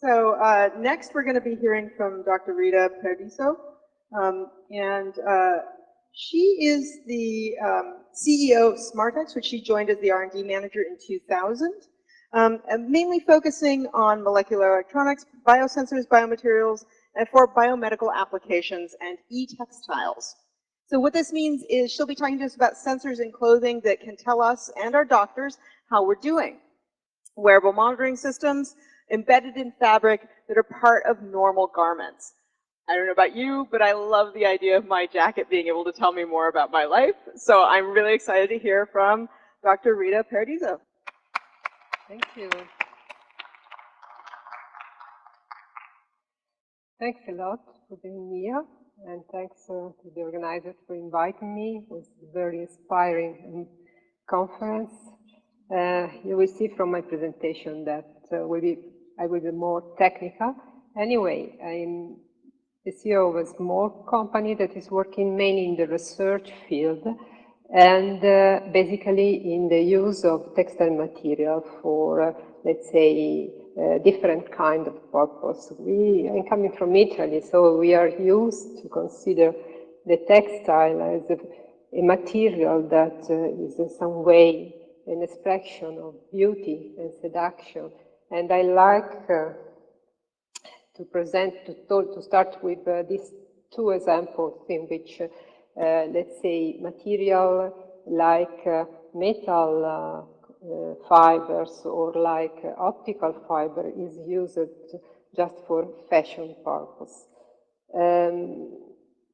So next we're going to be hearing from Dr. Rita Paradiso, and she is the CEO of SmartX, which she joined as the R&D manager in 2000, and mainly focusing on molecular electronics, biosensors, biomaterials, and for biomedical applications and e-textiles. So what this means is she'll be talking to us about sensors in clothing that can tell us and our doctors how we're doing. Wearable monitoring systems embedded in fabric that are part of normal garments. I don't know about you, but I love the idea of my jacket being able to tell me more about my life. So I'm really excited to hear from Dr. Rita Paradiso. Thank you. Thanks a lot for being here, and thanks to the organizers for inviting me. It was a very inspiring conference. You will see from my presentation that I will be more technical. Anyway, I'm the CEO of a small company that is working mainly in the research field and basically in the use of textile material for, let's say, different kind of purpose. I'm coming from Italy, so we are used to consider the textile as a material that is in some way an expression of beauty and seduction. And I like to start with these two examples in which, let's say, material like metal fibers or like optical fiber is used just for fashion purpose.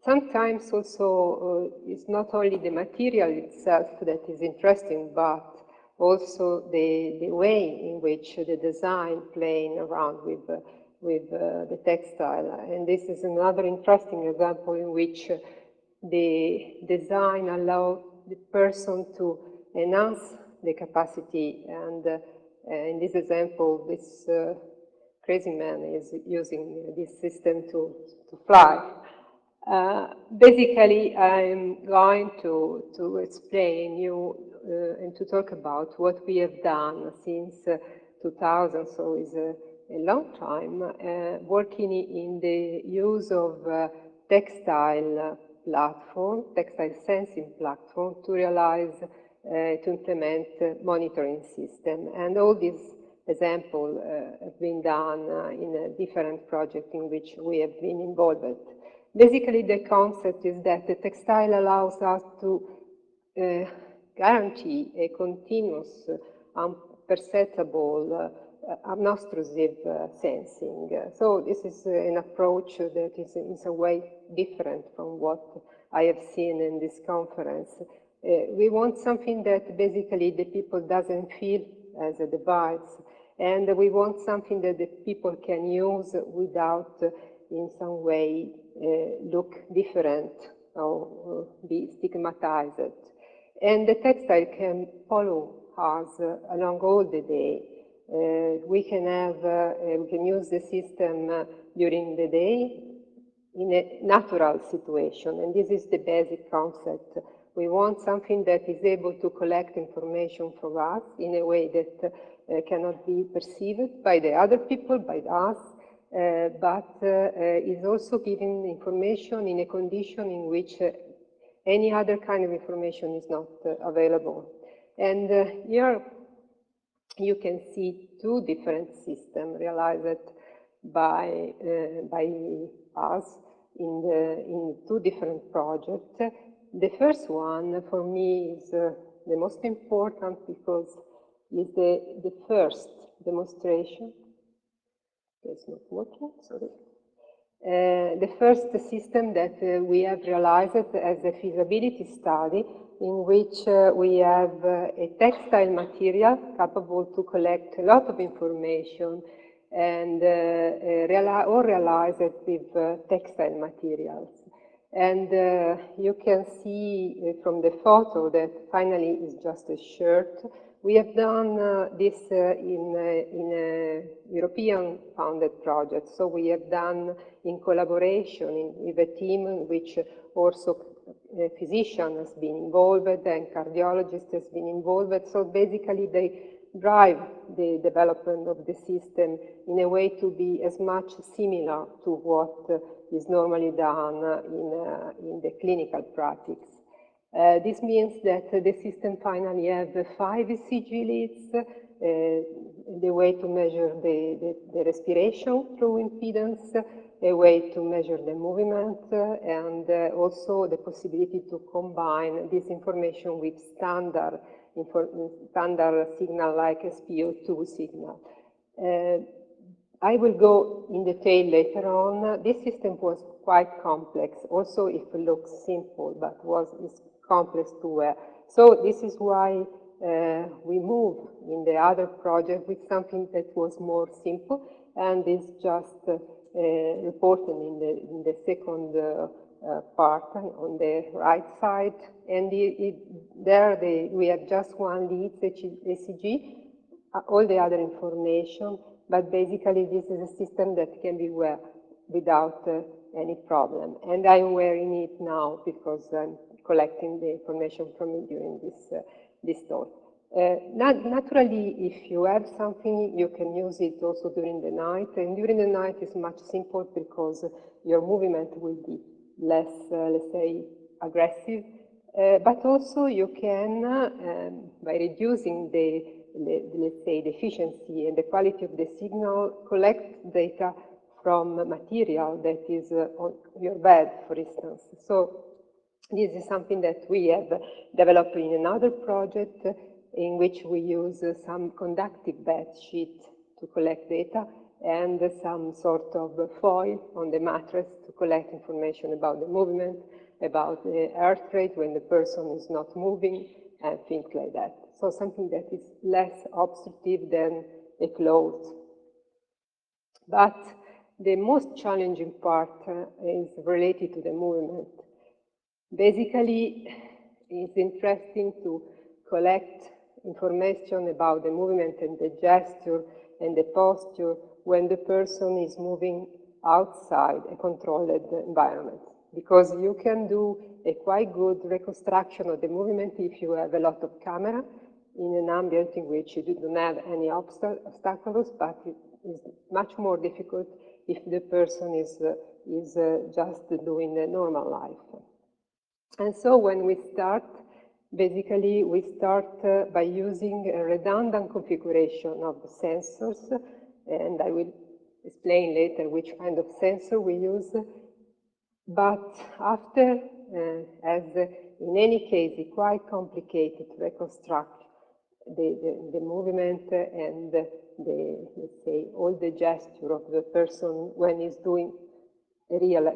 Sometimes also it's not only the material itself that is interesting, but also the way in which the design playing around with the textile. And this is another interesting example in which the design allows the person to enhance the capacity. And in this example, this crazy man is using this system to fly. Basically, I'm going to explain you and to talk about what we have done since 2000, so it's a long time, working in the use of textile platform, textile sensing platform to realize, to implement monitoring system. And all these examples have been done in a different project in which we have been involved. Basically, the concept is that the textile allows us to guarantee a continuous, perceptible, unobtrusive sensing. So this is an approach that is in some way different from what I have seen in this conference. We want something that basically the people doesn't feel as a device, and we want something that the people can use without in some way look different or be stigmatized. And the textile can follow us along all the day. We can use the system during the day in a natural situation, and this is the basic concept. We want something that is able to collect information from us in a way that cannot be perceived by the other people, by us, but is also giving information in a condition in which any other kind of information is not available. And here you can see two different systems realized by us in two different projects. The first one for me is the most important because it's the first demonstration. It's not working, sorry. The first system that we have realized as a feasibility study in which we have a textile material capable to collect a lot of information and realize it with textile materials. And you can see from the photo that finally is just a shirt. We have done this in a European-founded project. So we have done in collaboration with a team in which also a physician has been involved and cardiologist has been involved. So basically drive the development of the system in a way to be as much similar to what is normally done in the clinical practice. This means that the system finally has 5 ECG leads, the way to measure the respiration through impedance, a way to measure the movement, and also the possibility to combine this information with standard signal like SpO2 signal. I will go in detail later on. This system was quite complex, also if it looks simple, but is complex to wear. So this is why we moved in the other project with something that was more simple, and is just reported in the second part on the right side. And there we have just one lead ECG, all the other information, but basically this is a system that can be wear without any problem. And I'm wearing it now because I'm collecting the information from it during this talk. Naturally, if you have something, you can use it also during the night, and during the night is much simpler because your movement will be less, let's say, aggressive, but also you can, by reducing let's say, the efficiency and the quality of the signal, collect data from material that is on your bed, for instance. So this is something that we have developed in another project in which we use some conductive bed sheet to collect data and some sort of foil on the mattress to collect information about the movement, about the heart rate when the person is not moving, and things like that. So something that is less obstructive than a clothes. But the most challenging part is related to the movement. Basically, it's interesting to collect information about the movement and the gesture and the posture when the person is moving outside a controlled environment. Because you can do a quite good reconstruction of the movement if you have a lot of camera in an ambient in which you don't have any obstacles, but it is much more difficult if the person is just doing a normal life. And so when we start, basically we start by using a redundant configuration of the sensors, and I will explain later which kind of sensor we use. But after, as in any case, it's quite complicated to reconstruct the movement and let's say, all the gesture of the person when he's doing a real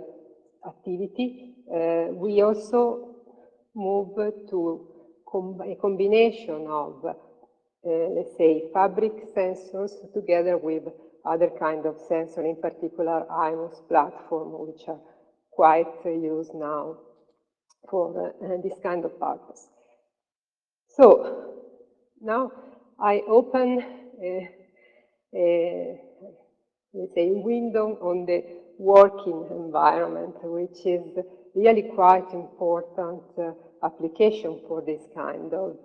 activity. We also move to a combination of, let's say, fabric sensors together with other kind of sensor, in particular IMOS platform, which are quite used now for this kind of purpose. So now I open let's say, window on the working environment, which is really quite important application for this kind of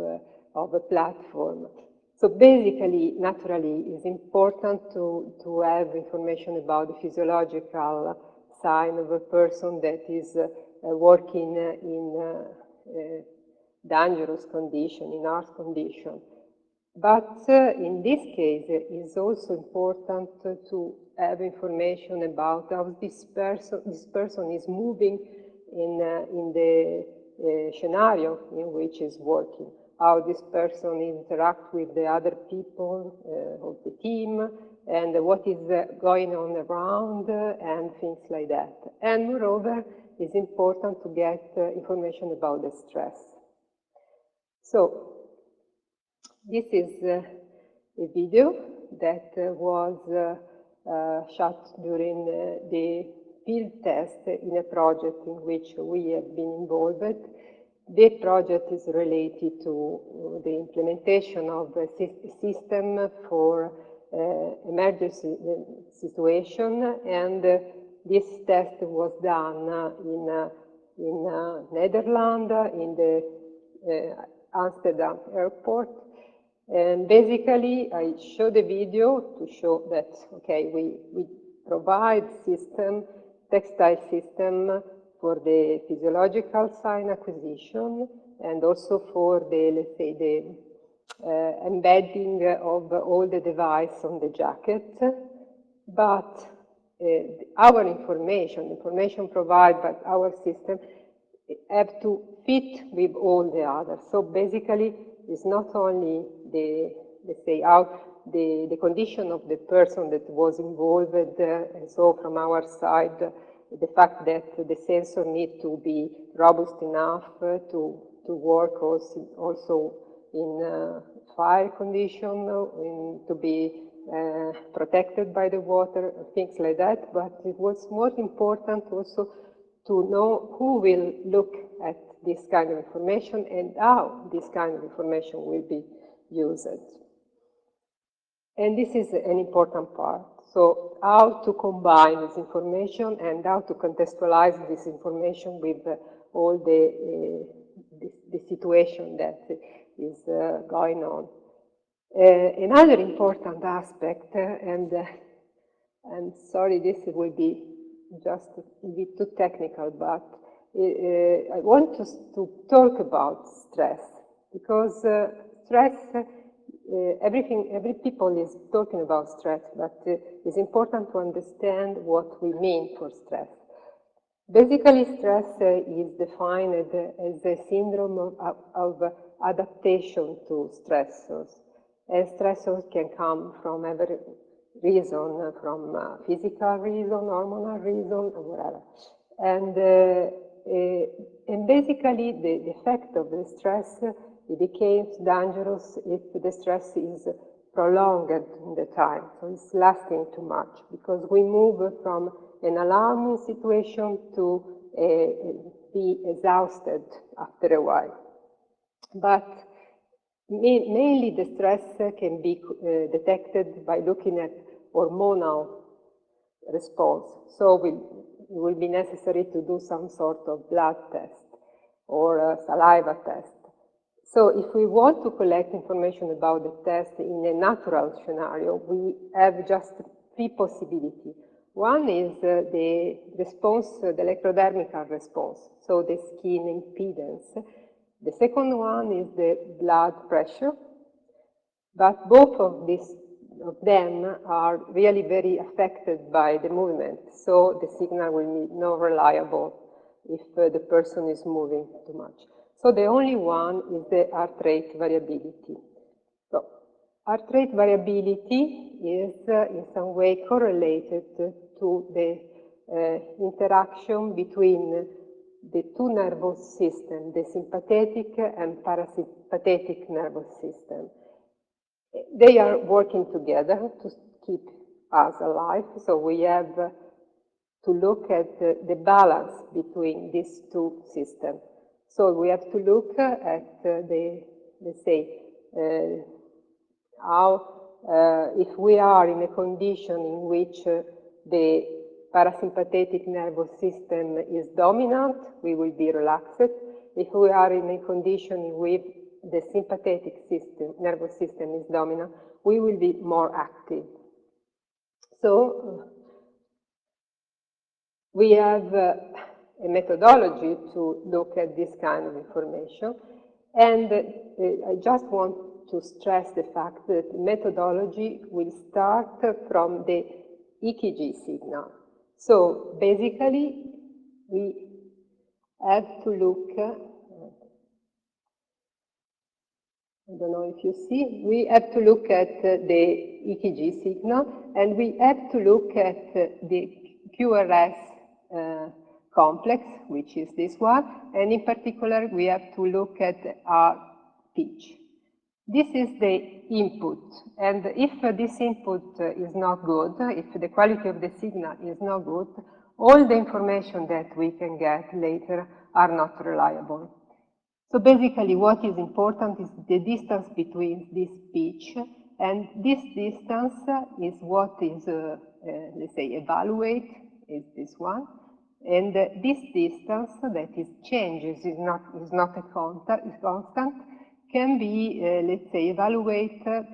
a platform. So basically, naturally, it's important to have information about the physiological sign of a person that is working in dangerous condition, in harsh condition. But in this case, it's also important to have information about how this person is moving in the scenario in which he's working, how this person interacts with the other people of the team, and what is going on around, and things like that. And moreover, it's important to get information about the stress. So, this is a video that was shot during the field test in a project in which we have been involved. The project is related to the implementation of a system for emergency situation, and this test was done in Netherlands, in the Amsterdam airport. And basically, I show the video to show that, okay, we provide system, textile system for the physiological sign acquisition and also for the, let's say, the embedding of all the device on the jacket. But our information provided by our system have to fit with all the others. So basically, it's not only the, let's say, how the condition of the person that was involved, and so from our side, the fact that the sensor need to be robust enough to work also in fire condition, to be protected by the water, things like that, but it was more important also to know who will look at this kind of information and how this kind of information will be used. And this is an important part. So how to combine this information and how to contextualize this information with all the situation that is going on. Another important aspect, and I'm sorry this will be just a bit too technical, but I want to talk about stress, because stress, every people is talking about stress, but it's important to understand what we mean for stress. Basically, stress is defined as a syndrome of adaptation to stressors. And stressors can come from every reason, from physical reason, hormonal reason, or whatever. And basically, the effect of the stress, it becomes dangerous if the stress is prolonged in the time, so it's lasting too much, because we move from an alarming situation to be exhausted after a while. But mainly the stress can be detected by looking at hormonal response. So it will be necessary to do some sort of blood test or a saliva test. So if we want to collect information about the test in a natural scenario, we have just three possibilities. One is the response, the electrodermical response, so the skin impedance. The second one is the blood pressure, but both of them are really very affected by the movement, so the signal will be not reliable if the person is moving too much. So the only one is the heart rate variability. So heart rate variability is in some way correlated to the interaction between the two nervous systems, the sympathetic and parasympathetic nervous system. They are working together to keep us alive, so we have to look at the balance between these two systems. So we have to look at let's say, if we are in a condition in which the parasympathetic nervous system is dominant, we will be relaxed. If we are in a condition in which the sympathetic nervous system is dominant, we will be more active. So we have a methodology to look at this kind of information, and I just want to stress the fact that the methodology will start from the EKG signal. So basically, we have to look, I don't know if you see, we have to look at the EKG signal, and we have to look at the QRS complex, which is this one, and in particular we have to look at our pitch. This is the input, and if this input is not good, if the quality of the signal is not good, all the information that we can get later are not reliable. So basically what is important is the distance between this pitch, and this distance is what is, let's say, evaluate, is this one. And this distance that is changes, is not a constant, can be, let's say, evaluated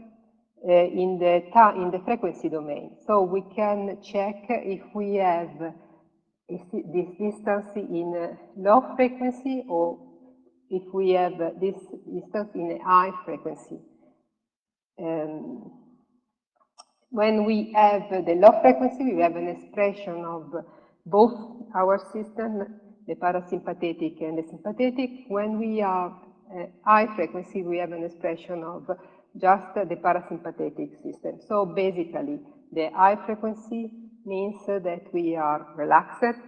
in the frequency domain. So we can check if we have this distance in low frequency or if we have this distance in a high frequency. When we have the low frequency, we have an expression of both our system, the parasympathetic and the sympathetic. When we are high frequency, we have an expression of just the parasympathetic system. So basically, the high frequency means that we are relaxed,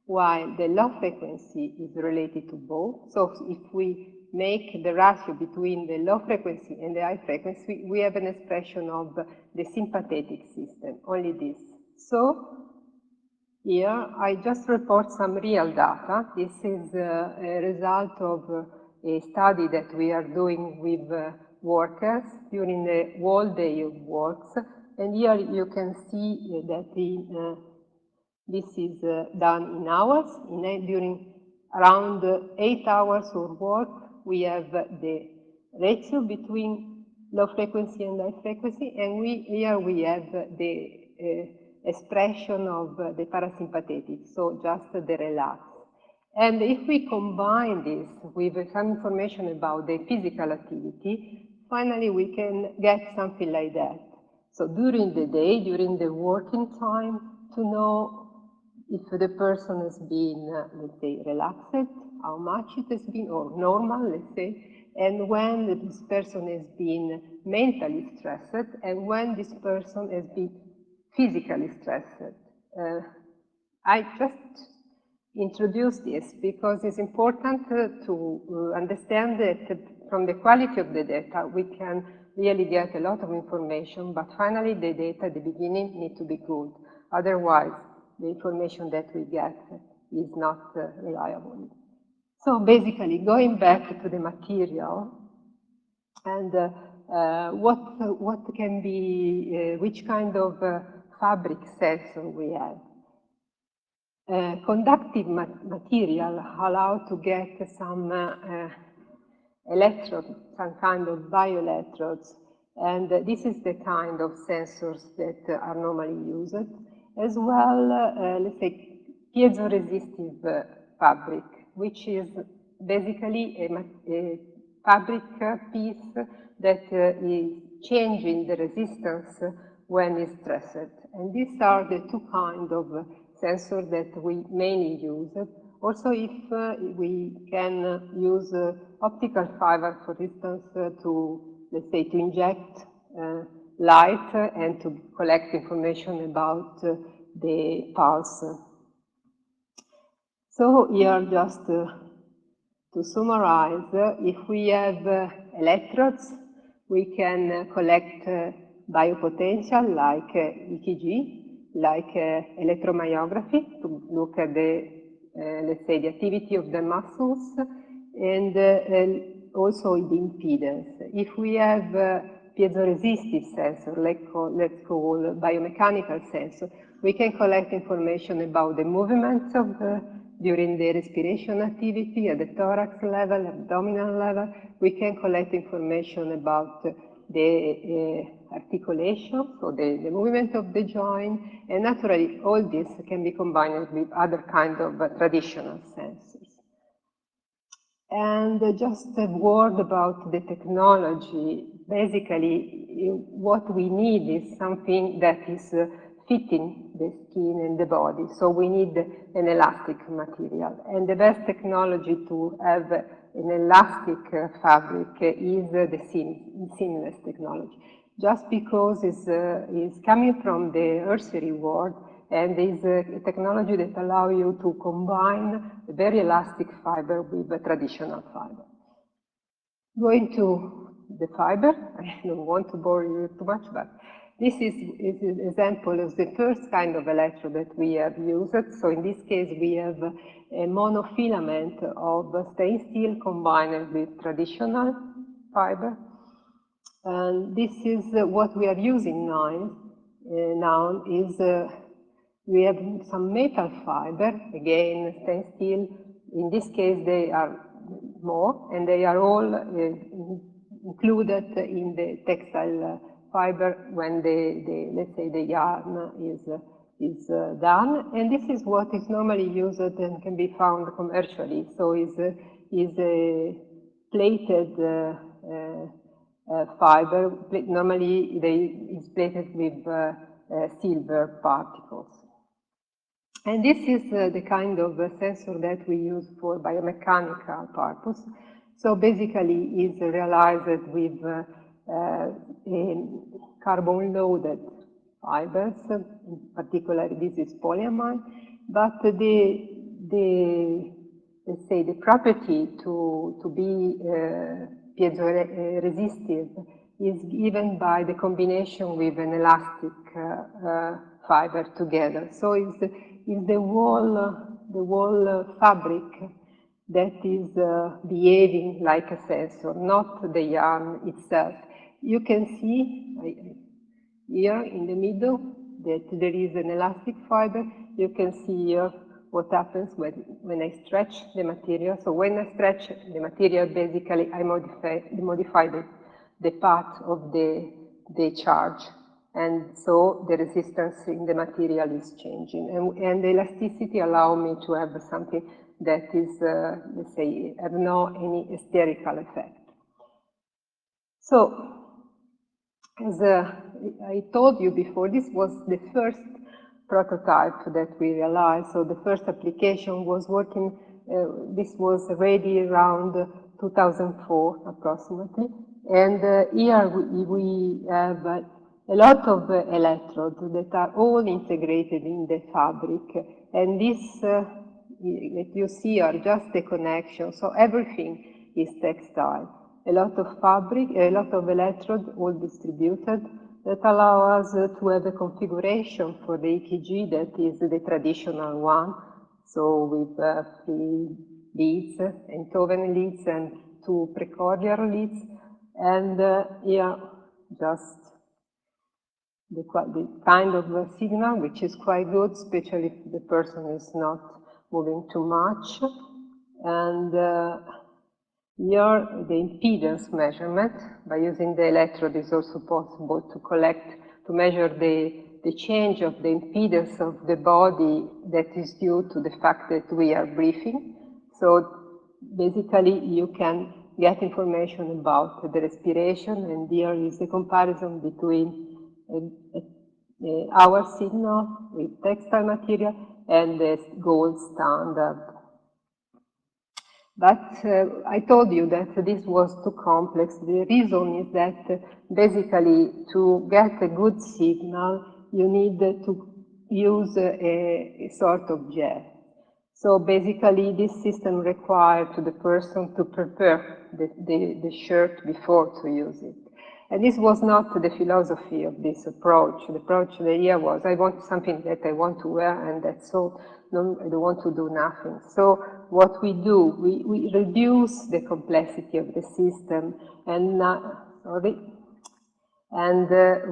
while the low frequency is related to both. So if we make the ratio between the low frequency and the high frequency, we have an expression of the sympathetic system, only this. So here I just report some real data. This is a result of a study that we are doing with workers during the whole day of works. And here you can see that this is done in hours. During around 8 hours of work, we have the ratio between low frequency and high frequency, and here we have the expression of the parasympathetic, so just the relax. And if we combine this with some information about the physical activity, finally we can get something like that. So during the day, during the working time, to know if the person has been, let's say, relaxed, how much it has been, or normal, let's say, and when this person has been mentally stressed, and when this person has been physically stressed. I just introduced this because it's important to understand that from the quality of the data, we can really get a lot of information, but finally the data at the beginning need to be good. Otherwise, the information that we get is not reliable. So basically, going back to the material, and what can be, which kind of fabric sensor we have. Conductive material allow to get some electrodes, some kind of bioelectrodes, and this is the kind of sensors that are normally used. As well, let's say, piezoresistive fabric, which is basically a fabric piece that is changing the resistance when it's stressed. And these are the two kinds of sensors that we mainly use. Also, if we can use optical fiber, for instance, to, let's say, to inject light and to collect information about the pulse. So here, just to summarize, if we have electrodes, we can collect biopotential like EKG, like electromyography to look at the, let's say, the activity of the muscles, and also the impedance. If we have piezoresistive sensor, let's call biomechanical sensor, we can collect information about the movements of during the respiration activity at the thorax level, abdominal level. We can collect information about the articulation, so the movement of the joint, and naturally all this can be combined with other kinds of traditional sensors. And just a word about the technology. Basically, what we need is something that is fitting the skin and the body. So we need an elastic material. And the best technology to have an elastic fabric is the seamless technology. Just because it's coming from the nursery world, and is a technology that allows you to combine a very elastic fiber with a traditional fiber. Going to the fiber, I don't want to bore you too much, but this is an example of the first kind of electrode that we have used. So in this case, we have a monofilament of stainless steel combined with traditional fiber. And this is what we are using now is we have some metal fiber, again, stainless steel. In this case, they are more, and they are all included in the textile fiber when let's say the yarn is done, and this is what is normally used and can be found commercially. So is a plated fiber. Normally is plated with silver particles. And this is the kind of sensor that we use for biomechanical purpose. So basically is realized with carbon-loaded fibers, in particular this is polyamide, but let's say the property to be piezoresistive is given by the combination with an elastic fiber together. So it's the whole fabric that is behaving like a sensor, not the yarn itself. You can see here in the middle that there is an elastic fiber. You can see here what happens when I stretch the material. So when I stretch the material, basically I modify the path of the charge. And so the resistance in the material is changing. And the elasticity allows me to have something that is, let's say, have no any hysterical effect. So, as I told you before, this was the first prototype that we realized. So the first application was working, this was ready around 2004 approximately. And here we have a lot of electrodes that are all integrated in the fabric. And this that you see are just the connection. So everything is textile. A lot of fabric, a lot of electrodes all distributed that allow us to have a configuration for the EKG that is the traditional one. So with 3 leads, Enthoven leads and 2 precordial leads. And here just the kind of signal which is quite good, especially if the person is not moving too much. And here, the impedance measurement by using the electrode is also possible to measure the change of the impedance of the body that is due to the fact that we are breathing. So basically, you can get information about the respiration, and here is a comparison between our signal with textile material and the gold standard. But I told you that this was too complex. The reason is that basically to get a good signal, you need to use a sort of gel. So basically this system required to the person to prepare the shirt before to use it. And this was not the philosophy of this approach. The idea was, I want something that I want to wear and that's all. No, I don't want to do nothing. So what we do, we reduce the complexity of the system and,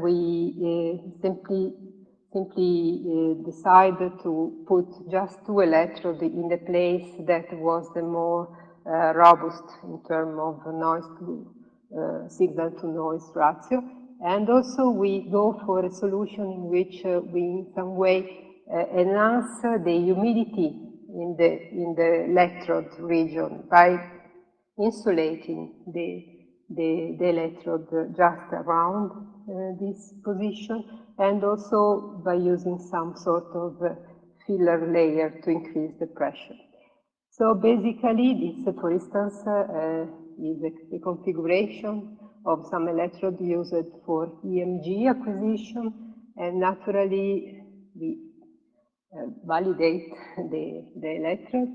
we simply decided to put just 2 electrodes in the place that was the more robust in terms of noise to signal to noise ratio. And also we go for a solution in which we in some way enhance the humidity in the electrode region by insulating the electrode just around this position, and also by using some sort of filler layer to increase the pressure. So basically this, for instance, is a configuration of some electrode used for EMG acquisition, and naturally we validate the electrode,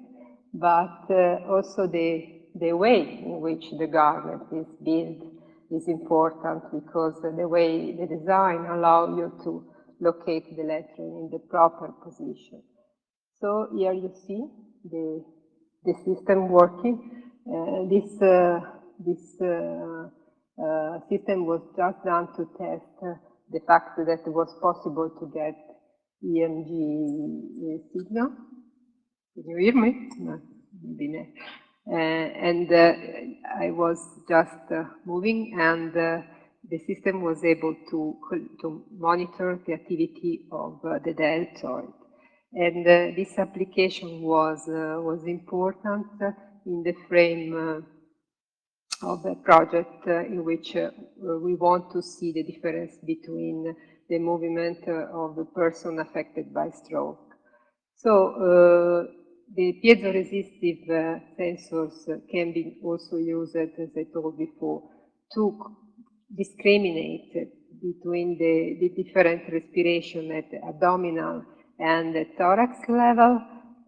but also the way in which the garment is built is important, because the way the design allows you to locate the electrode in the proper position. So here you see the system working. This system was just done to test the fact that it was possible to get EMG signal. Can you hear me? No, maybe not. I was just moving, and the system was able to monitor the activity of the deltoid. And this application was important in the frame of a project in which we want to see the difference between the movement of the person affected by stroke. So the piezoresistive sensors can be also used, as I told before, to discriminate between the different respiration at the abdominal and the thorax level,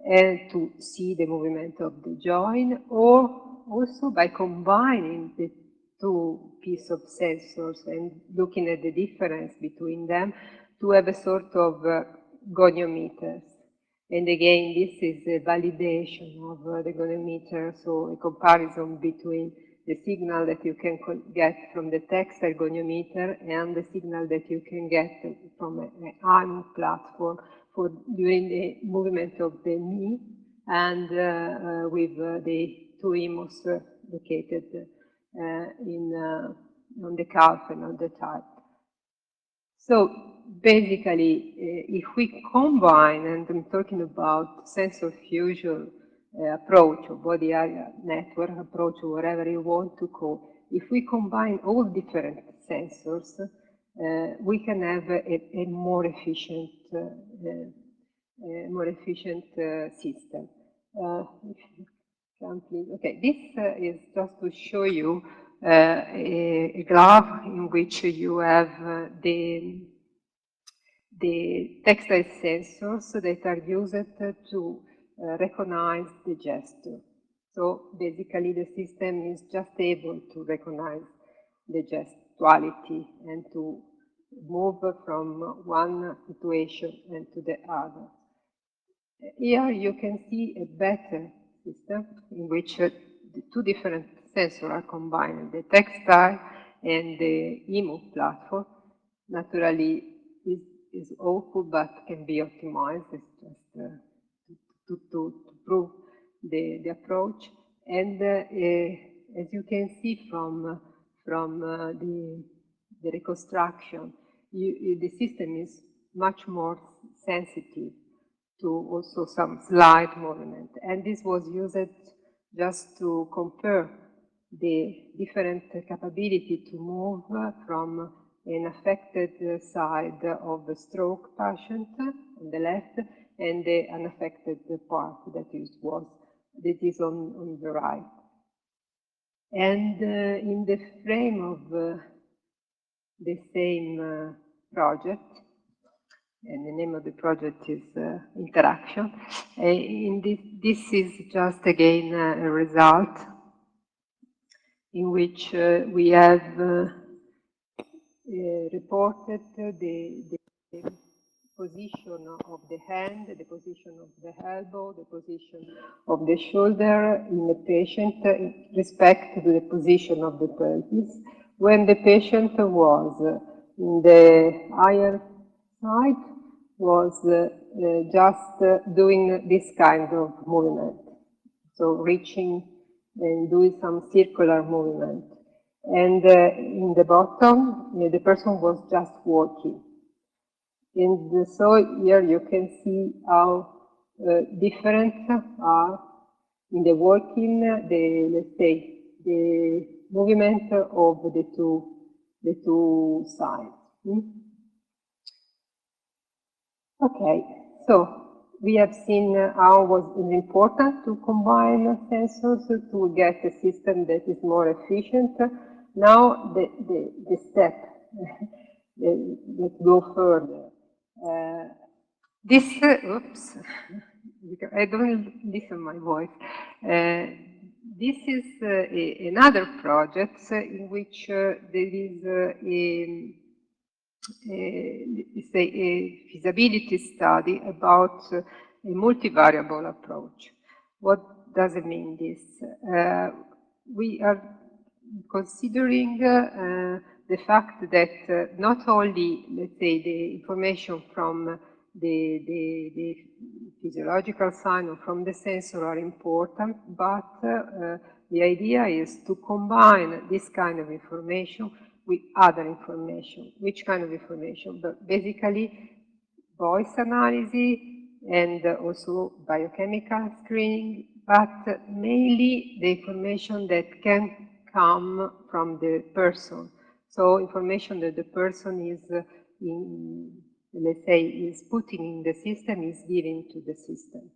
and to see the movement of the joint, or also by combining the two pieces of sensors and looking at the difference between them to have a sort of goniometers. And again, this is a validation of the goniometer, so a comparison between the signal that you can get from the Textile goniometer and the signal that you can get from an arm platform for during the movement of the knee, and with the two IMOs located on the calf and on the thigh. So basically, if we combine, and I'm talking about sensor fusion approach, or body area network approach, or whatever you want to call, if we combine all different sensors, we can have a more efficient system. Okay, this is just to show you a graph in which you have the textile sensors that are used to recognize the gesture. So basically the system is just able to recognize the gestuality and to move from one situation and to the other. Here you can see a better system in which the two different sensors are combined, the Textile and the IMO platform. Naturally, is awful, but can be optimized. It's just to prove the approach. And as you can see from the reconstruction, the system is much more sensitive to also some slide movement. And this was used just to compare the different capability to move from an affected side of the stroke patient on the left, and the unaffected part that is on the right. And in the frame of the same project, and the name of the project is Interaction. This is just again a result in which we have reported the position of the hand, the position of the elbow, the position of the shoulder in the patient in respect to the position of the pelvis when the patient was in the higher side, was just doing this kind of movement, so reaching and doing some circular movement. And in the bottom, the person was just walking. And so here you can see how different are in the walking, let's say, the movement of the two sides. Okay, so we have seen how it was important to combine sensors to get a system that is more efficient. Now the step, let's go further. Oops, I don't listen my voice. This is another project in which there is a feasibility study about a multivariable approach. What does it mean, this? We are considering the fact that not only, let's say, the information from the physiological sign or from the sensor are important, but the idea is to combine this kind of information with other information. Which kind of information? But basically, voice analysis and also biochemical screening, but mainly the information that can come from the person. So information that the person is, let's say, is putting in the system, is giving to the system.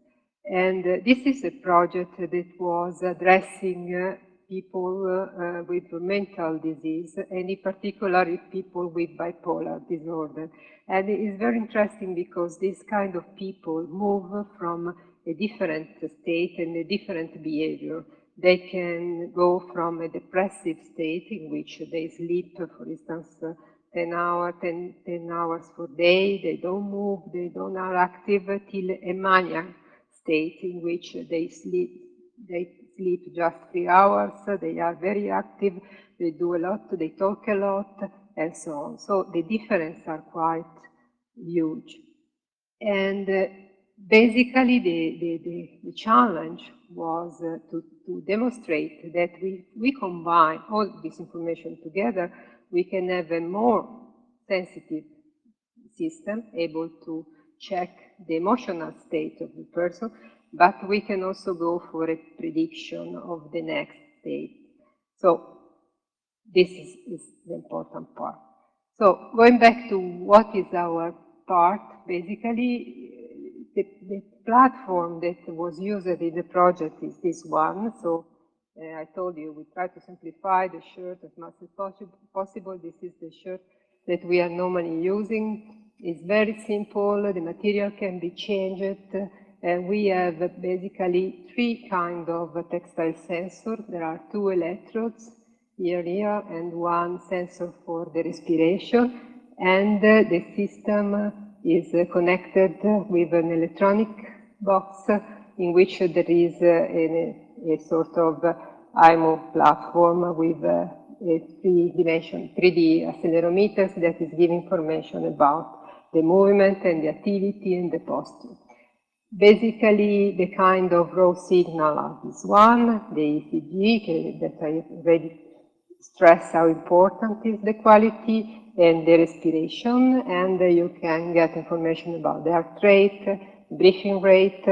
And this is a project that was addressing people with mental disease, and in particular people with bipolar disorder. And it is very interesting because this kind of people move from a different state and a different behavior. They can go from a depressive state in which they sleep, for instance, 10 hours per day, they don't move, they don't are active, till a mania state in which they sleep just 3 hours, they are very active, they do a lot, they talk a lot, and so on. So the differences are quite huge. And basically the challenge was to demonstrate that we combine all this information together, we can have a more sensitive system able to check the emotional state of the person, but we can also go for a prediction of the next state. So this is the important part. So going back to what is our part, basically the platform that was used in the project is this one. So I told you we try to simplify the shirt as much as possible. This is the shirt that we are normally using. It's very simple, the material can be changed, and we have basically 3 kinds of textile sensors. There are 2 electrodes, here, and 1 sensor for the respiration, and the system is connected with an electronic box in which there is a sort of IMO platform with a 3D accelerometers that is giving information about the movement and the activity and the posture. Basically, the kind of raw signal are this one, the ECG, that I already stress how important is the quality, and the respiration, and you can get information about the heart rate, breathing rate,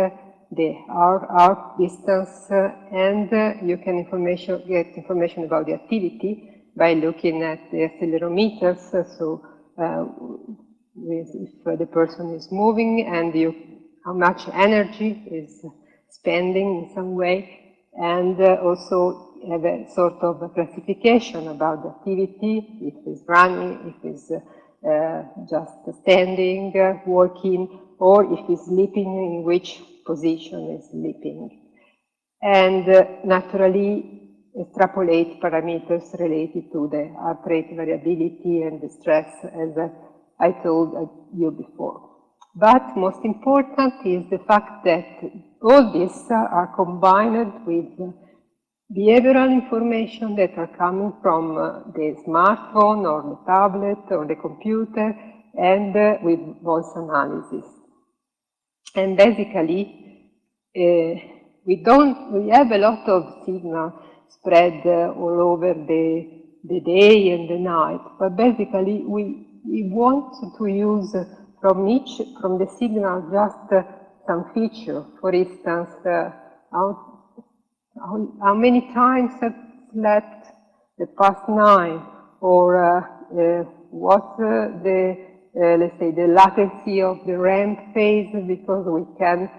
the heart distance, and you can get information about the activity by looking at the accelerometers, so if the person is moving and how much energy is spending in some way, and also have a sort of a classification about the activity, if it's running, if it's just standing, walking, or if it's sleeping, in which position is sleeping. And naturally extrapolate parameters related to the heart rate variability and the stress, as I told you before. But most important is the fact that all these are combined with behavioral information that are coming from the smartphone or the tablet or the computer, and with voice analysis. And basically, we have a lot of signal spread all over the day and the night, but basically we want to use from the signal just some feature. For instance, how many times I've slept the past night, or what's let's say, the latency of the REM phase, because we can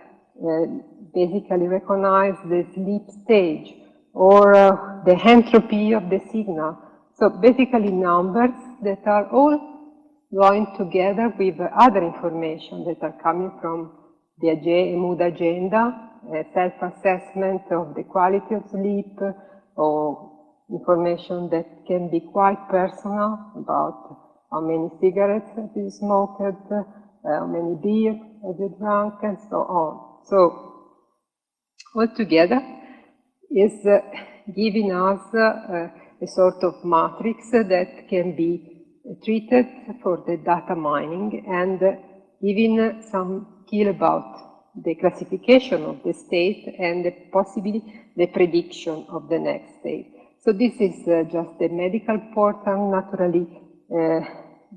basically recognize the sleep stage, or the entropy of the signal. So basically numbers that are all going together with other information that are coming from the mood agenda, self-assessment of the quality of sleep, or information that can be quite personal about how many cigarettes have you smoked, how many beers have you drunk, and so on. So altogether is giving us a sort of matrix that can be treated for the data mining, and giving some key about the classification of the state and possibly the prediction of the next state. So this is just the medical portal. Naturally,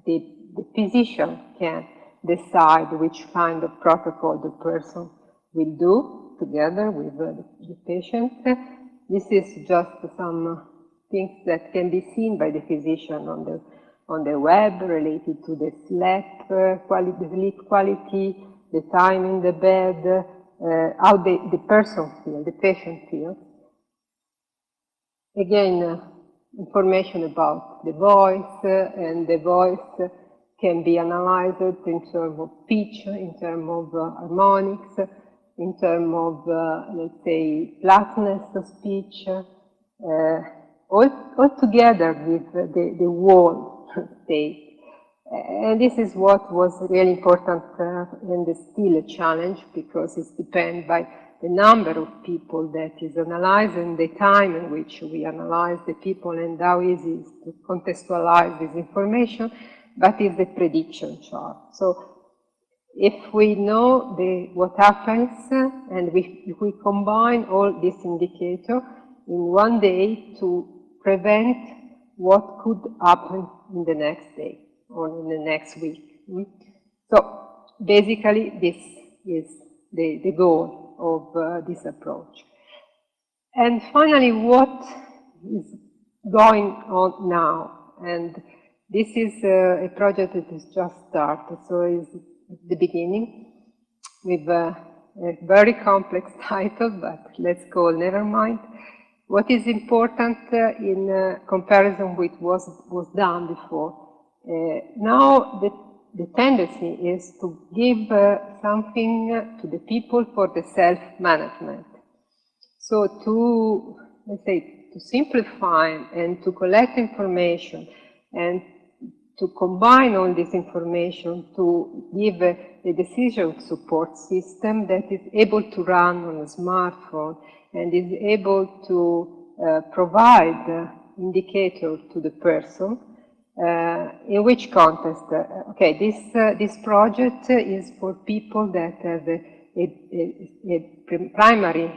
the physician can decide which kind of protocol the person will do together with the patient. This is just some things that can be seen by the physician on the web related to the sleep quality, the time in the bed, how the person feels, the patient feels. Again, information about the voice, and the voice can be analyzed in terms of pitch, in terms of harmonics, in terms of, let's say, flatness of speech, all together with the whole state. And this is what was really important and is still a challenge, because it's dependent by the number of people that is analyzed and the time in which we analyze the people and how easy it is to contextualize this information, but it's the prediction chart. So if we know what happens and if we combine all these indicators in one day to prevent what could happen in the next day or in the next week. So basically this is the goal of this approach. And finally, what is going on now? And this is a project that is just started, so it's the beginning with a very complex title, but let's go, never mind. What is important in comparison with what was done before? Now the tendency is to give something to the people for the self-management. So to, let's say, to simplify and to collect information and to combine all this information to give a decision support system that is able to run on a smartphone and is able to provide indicators to the person. In which context? Okay, this project is for people that have a primary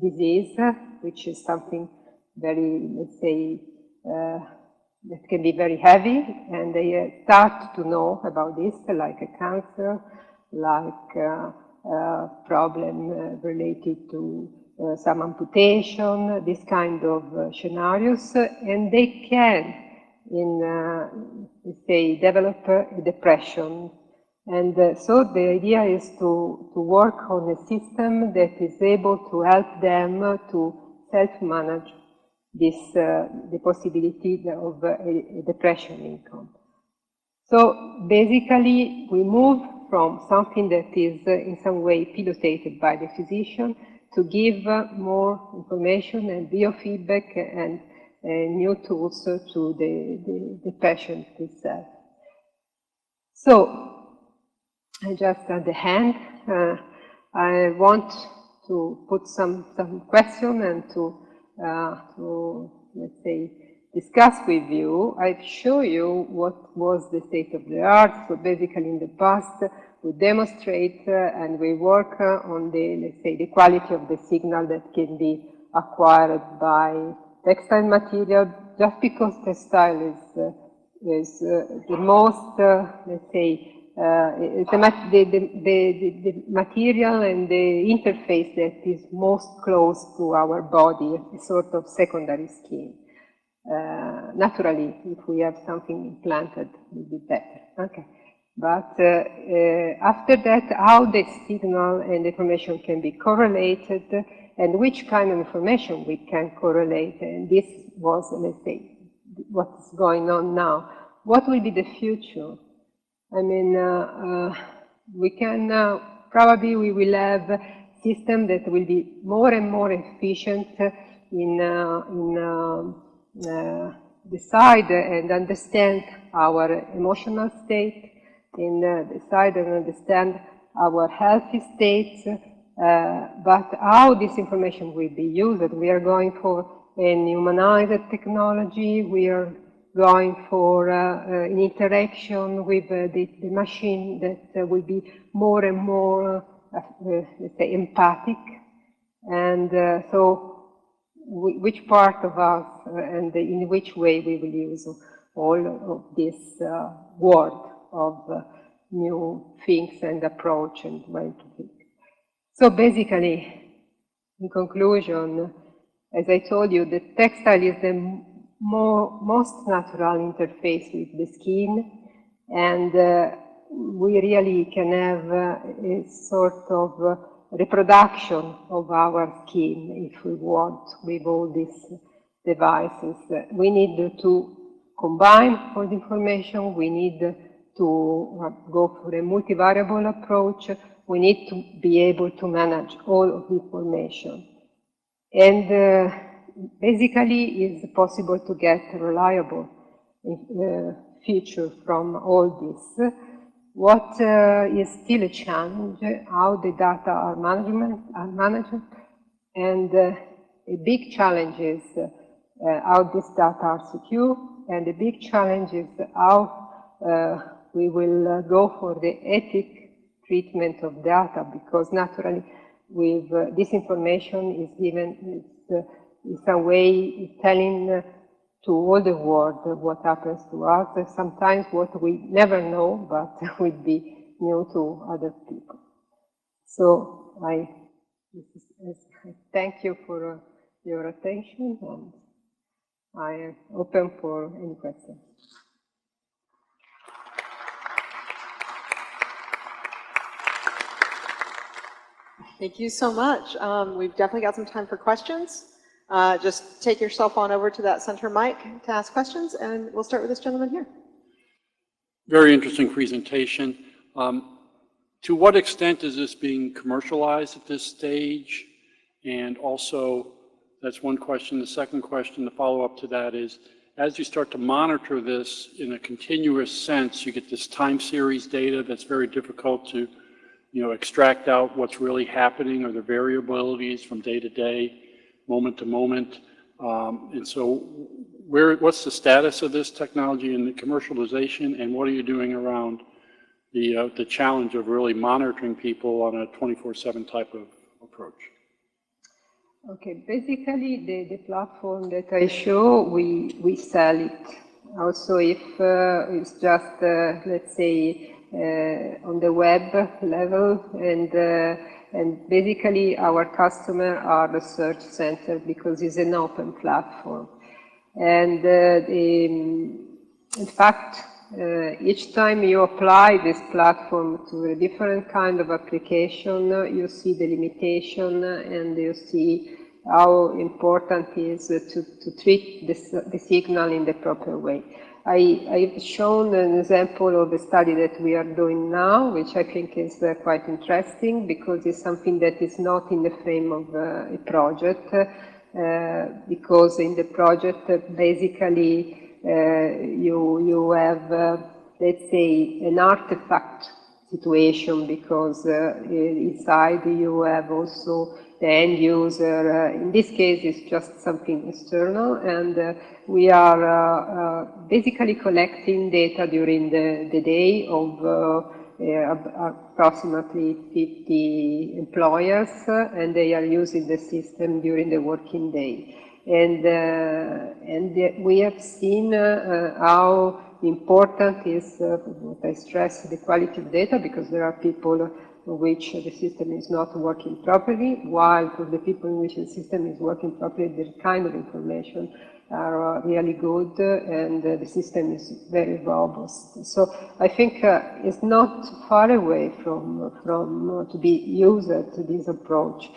disease, which is something very, let's say, that can be very heavy, and they start to know about this, like a cancer, like a problem related to some amputation, this kind of scenarios, and they can, let's say, develop a depression. And so the idea is to work on a system that is able to help them to self-manage this, the possibility of a depression income. So basically, we move from something that is in some way piloted by the physician to give more information and biofeedback and new tools to the patient itself. So, just at the end, I want to put some question and to let's say, discuss with you. I've shown you what was the state of the art. So basically in the past, we demonstrate and we work on the, let's say, the quality of the signal that can be acquired by textile material, just because textile is the most, let's say, the material and the interface that is most close to our body, a sort of secondary skin. Naturally, if we have something implanted, it would be better. Okay. But after that, how the signal and information can be correlated, and which kind of information we can correlate, and this was, let's say, what is going on now. What will be the future? I mean, we can, probably we will have a system that will be more and more efficient in decide and understand our emotional state, in decide and understand our healthy states, but how this information will be used. We are going for an humanized technology, we are going for an interaction with the machine that will be more and more let's say, empathic, and so which part of us and in which way we will use all of this world of new things and approach and way to think. So basically, in conclusion, as I told you, the textile is the most natural interface with the skin, and we really can have a sort of reproduction of our skin if we want with all these devices. We need to combine all the information, we need to go for a multivariable approach, we need to be able to manage all of the information. And basically it's possible to get reliable feature from all this. What is still a challenge, how the data are managed, and a big challenge is how this data are secure, and a big challenge is how we will go for the ethic treatment of data, because naturally with this information is given, in some way telling to all the world what happens to us, sometimes what we never know, but will be new to other people. So I thank you for your attention, and I am open for any questions. Thank you so much. We've definitely got some time for questions. Just take yourself on over to that center mic to ask questions, and we'll start with this gentleman here. Very interesting presentation. To what extent is this being commercialized at this stage? And also, that's one question. The second question, the follow-up to that is, as you start to monitor this in a continuous sense, you get this time series data that's very difficult to extract out what's really happening or the variabilities from day to day, moment to moment. And so what's the status of this technology and the commercialization, and what are you doing around the challenge of really monitoring people on a 24/7 type of approach? Okay, basically the platform that I show, we sell it. Also, if it's just, let's say, on the web level, and basically our customer are the search center because it's an open platform. And in fact, each time you apply this platform to a different kind of application, you see the limitation and you see how important it is to treat the signal in the proper way. I've shown an example of a study that we are doing now, which I think is quite interesting because it's something that is not in the frame of a project, because in the project basically you have, let's say, an artifact situation, because inside you have also the end user. In this case, it's just something external, and we are basically collecting data during the day of approximately 50 employers, and they are using the system during the working day. And we have seen how important is, what I stress, the quality of data, because there are people for which the system is not working properly, while for the people in which the system is working properly, the kind of information are really good, and the system is very robust. So I think it's not far away from to be used this approach.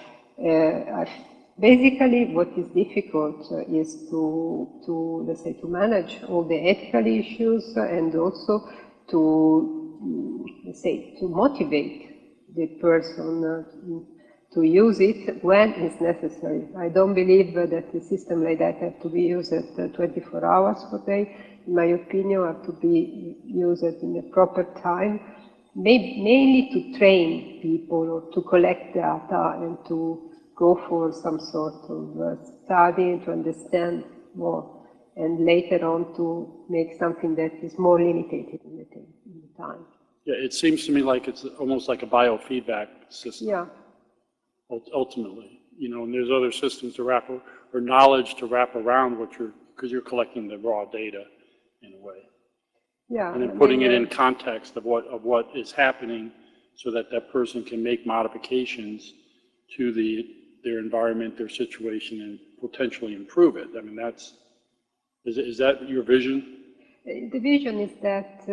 Basically, what is difficult is to let's say, to manage all the ethical issues, and also to, let's say, to motivate the person to use it when it's necessary. I don't believe that a system like that has to be used at 24 hours per day. In my opinion, it has to be used in the proper time, mainly to train people or to collect data and to go for some sort of study to understand more, and later on to make something that is more limited in the time. Yeah, it seems to me like it's almost like a biofeedback system. Yeah. Ultimately, and there's other systems to wrap, or knowledge to wrap around what because you're collecting the raw data in a way. Yeah. And then putting it in context of what is happening so that that person can make modifications to their environment, their situation, and potentially improve it. I mean, is that your vision? The vision is that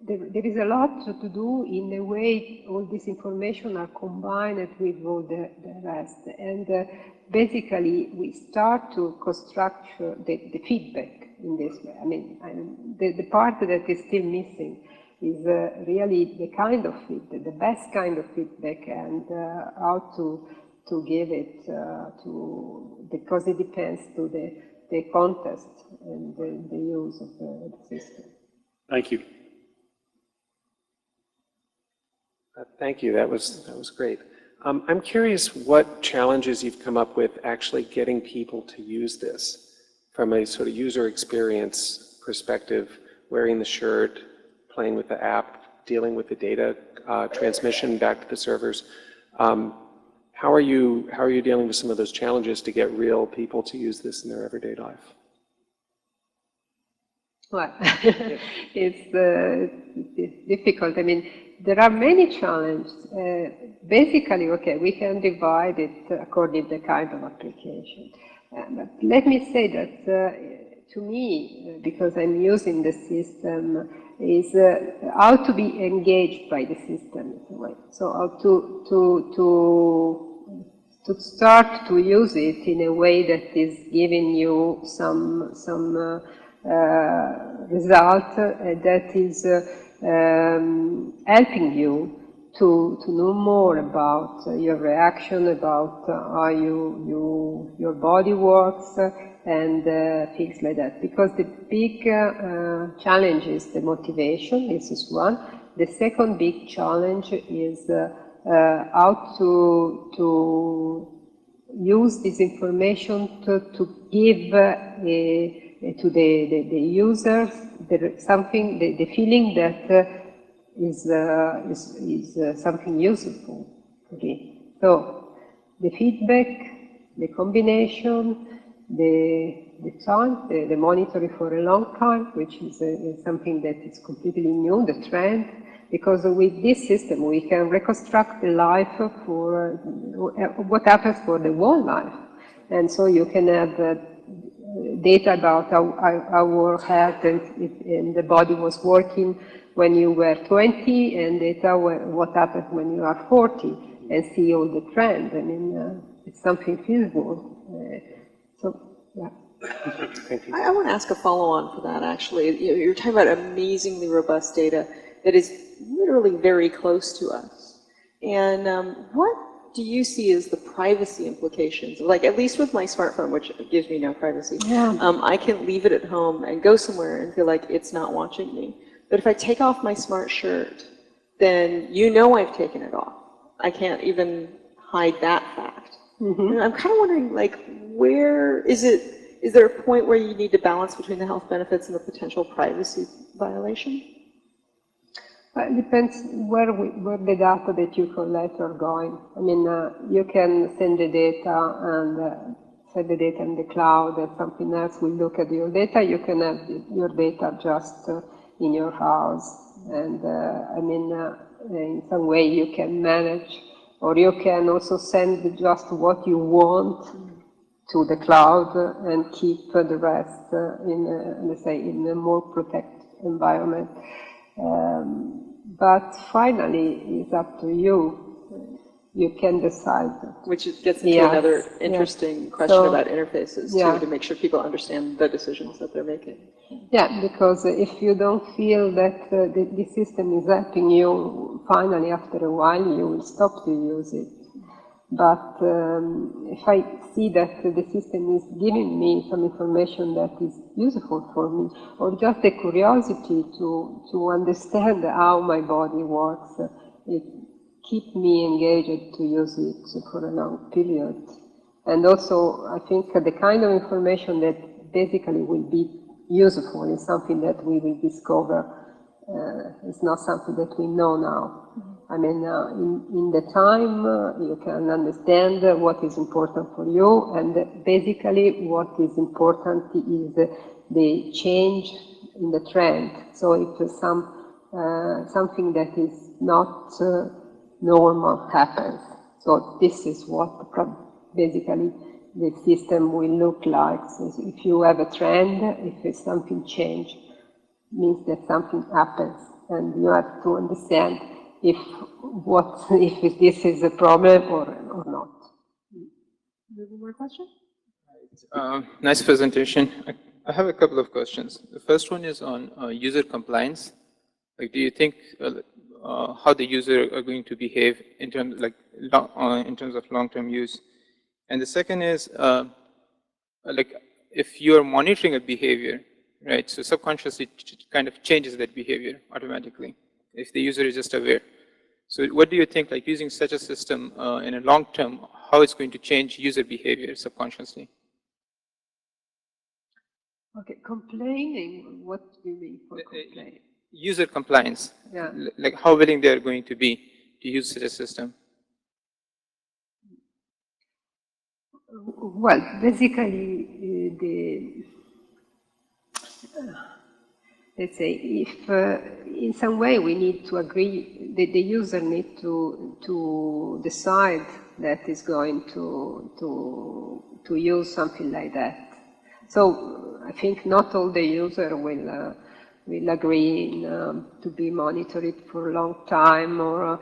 there is a lot to do in the way all this information are combined with all the rest. And basically, we start to construct the feedback in this way. I mean, the part that is still missing is really the kind of feedback, the best kind of feedback, and how to give it because it depends to the context and the use of the system. Thank you. Thank you. That was great. I'm curious what challenges you've come up with actually getting people to use this from a sort of user experience perspective, wearing the shirt, playing with the app, dealing with the data transmission back to the servers. How are you dealing with some of those challenges to get real people to use this in their everyday life? Well, it's difficult. I mean, there are many challenges. Basically, okay, we can divide it according to the kind of application. But let me say that to me, because I'm using the system, is how to be engaged by the system in a way. So how to start to use it in a way that is giving you some result that is helping you to know more about your reaction, about how your body works, and things like that. Because the big challenge is the motivation. This is one. The second big challenge is how to use this information to give to the users the feeling that is something useful. Okay. So the feedback, the combination, the time, the monitoring for a long time, which is something that is completely new, the trend, because with this system we can reconstruct the life for what happens for the whole life. And so you can have data about how our health and the body was working when you were 20, and data what happened when you are 40, and see all the trends. I mean, it's something feasible. So, yeah. Thank you. I want to ask a follow-on for that, actually. You're talking about amazingly robust data that is literally very close to us. And what do you see as the privacy implications? Like, at least with my smartphone, which gives me no privacy, I can leave it at home and go somewhere and feel like it's not watching me. But if I take off my smart shirt, then I've taken it off. I can't even hide that fact. And I'm kind of wondering, like, is there a point where you need to balance between the health benefits and the potential privacy violation? It depends where the data that you collect are going. I mean, you can send the data and set the data in the cloud, and something else will look at your data. You can have your data just in your house, and I mean, in some way you can manage, or you can also send just what you want to the cloud and keep the rest let's say, in a more protected environment. But finally, it's up to you. You can decide. Which gets into another interesting question about interfaces, too, to make sure people understand the decisions that they're making. Yeah, because if you don't feel that the system is helping you, finally, after a while, you will stop to use it. But if I see that the system is giving me some information that is useful for me, or just the curiosity to understand how my body works, it keeps me engaged to use it for a long period. And also, I think the kind of information that basically will be useful is something that we will discover It's not something that we know now. I mean, in the time, you can understand what is important for you, and basically what is important is the change in the trend. So if something that is not normal happens, so this is what basically the system will look like. So if you have a trend, if it's something change, means that something happens, and you have to understand if this is a problem or not. One more question? Nice presentation. I have a couple of questions. The first one is on user compliance. Like, do you think how the user are going to behave in terms in terms of long-term use? And the second is like, if you are monitoring a behavior, right? So subconsciously it kind of changes that behavior automatically if the user is just aware. So what do you think, like using such a system in a long term, how it's going to change user behavior subconsciously? Okay, complaining, what do you mean for complaining? User compliance, Yeah. Like how willing they are going to be to use such a system. Well, basically, let's say, if in some way we need to agree, the user need to decide that is going to use something like that. So I think not all the user will agree to be monitored for a long time or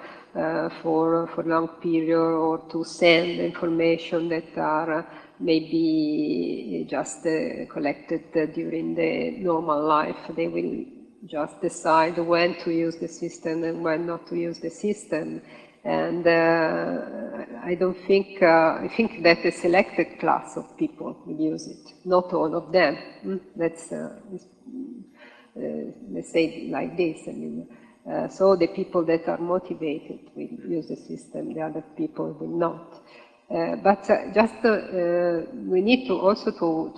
for a long period, or to send information that are maybe just collected during the normal life. They will just decide when to use the system and when not to use the system. And I don't think, I think that a selected class of people will use it, not all of them. That's, let's say it like this. I mean, so the people that are motivated will use the system, the other people will not. But we need to also to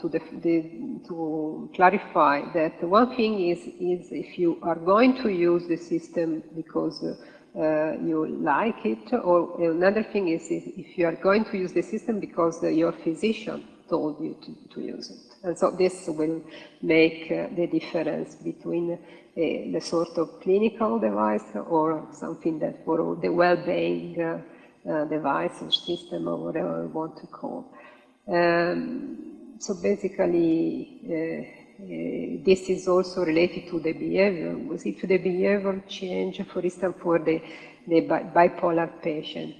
clarify that one thing is if you are going to use the system because you like it, or another thing is if you are going to use the system because your physician told you to use it. And so this will make the difference between the sort of clinical device or something that for the well-being device or system or whatever you want to call. So basically, this is also related to the behavior. If the behavior change, for instance, for the bipolar patient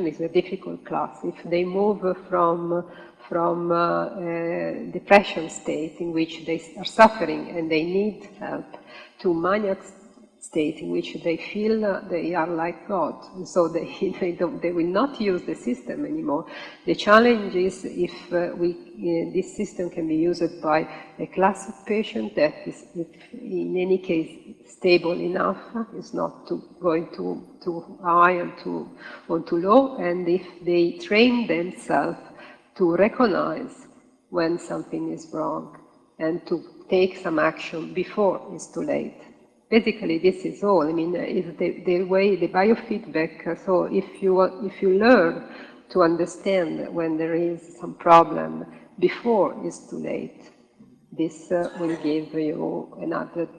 is a difficult class. If they move from depression state in which they are suffering and they need help to maniac state in which they feel they are like God, and so they will not use the system anymore. The challenge is if this system can be used by a class of patient that is, in any case, stable enough, is not going too high and too low, and if they train themselves to recognize when something is wrong and to take some action before it's too late. Basically, this is all. I mean, it's the way, the biofeedback. So if you learn to understand when there is some problem before it's too late, this will give you an added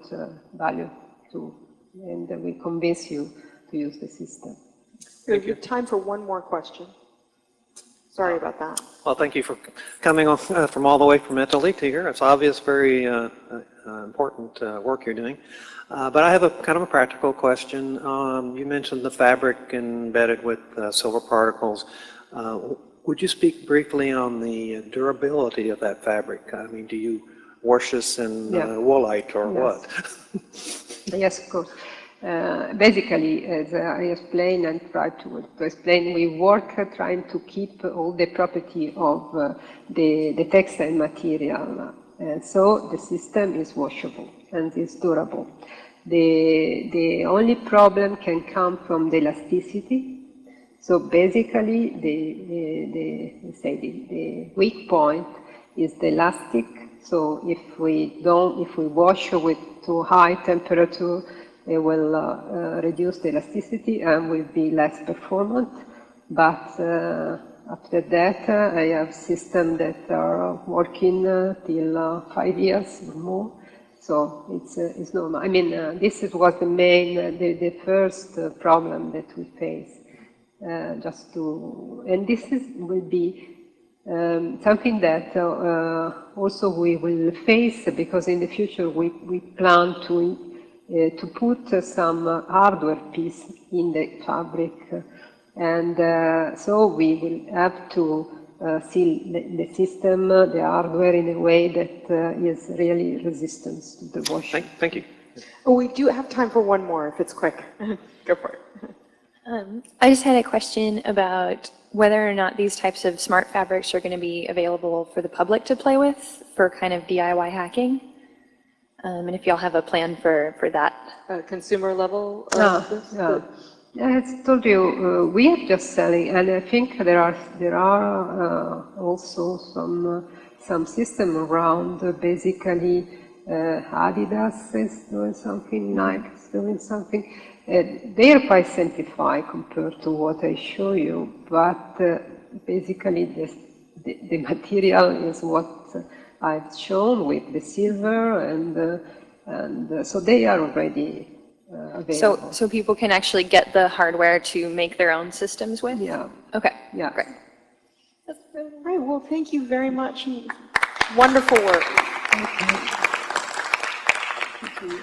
value too, and will convince you to use the system. We have time for one more question. Sorry about that. Well, thank you for coming from all the way from Italy to here. It's obvious, very important work you're doing. But I have a kind of a practical question. You mentioned the fabric embedded with silver particles. Would you speak briefly on the durability of that fabric? I mean, do you wash this in woolite or what? Yes, of course. Basically, as I explained and tried to explain, we work trying to keep all the property of the textile material. And so the system is washable and is durable. The only problem can come from the elasticity. So basically, the weak point is the elastic So if we wash with too high temperature, it will reduce the elasticity and will be less performant. But after that, I have systems that are working till 5 years or more. So it's normal. I mean, this was the first problem that we face. And this will be something that also we will face, because in the future we plan to put some hardware piece in the fabric, and so we will have to seal the system, the hardware, in a way that is really resistant to the washing. Thank you. Oh, we do have time for one more, if it's quick. Go for it. I just had a question about whether or not these types of smart fabrics are going to be available for the public to play with for kind of DIY hacking, and if y'all have a plan for that. Consumer level? Yeah. I told you, we are just selling, and I think there are also some system around. Basically, Adidas is doing something, Nike is doing something. They are quite simplified compared to what I show you, but basically the material is what I've shown with the silver, and so they are already available. So people can actually get the hardware to make their own systems with? Yeah. Okay, Yeah. great. All right, well, thank you very much. Wonderful work. Thank you.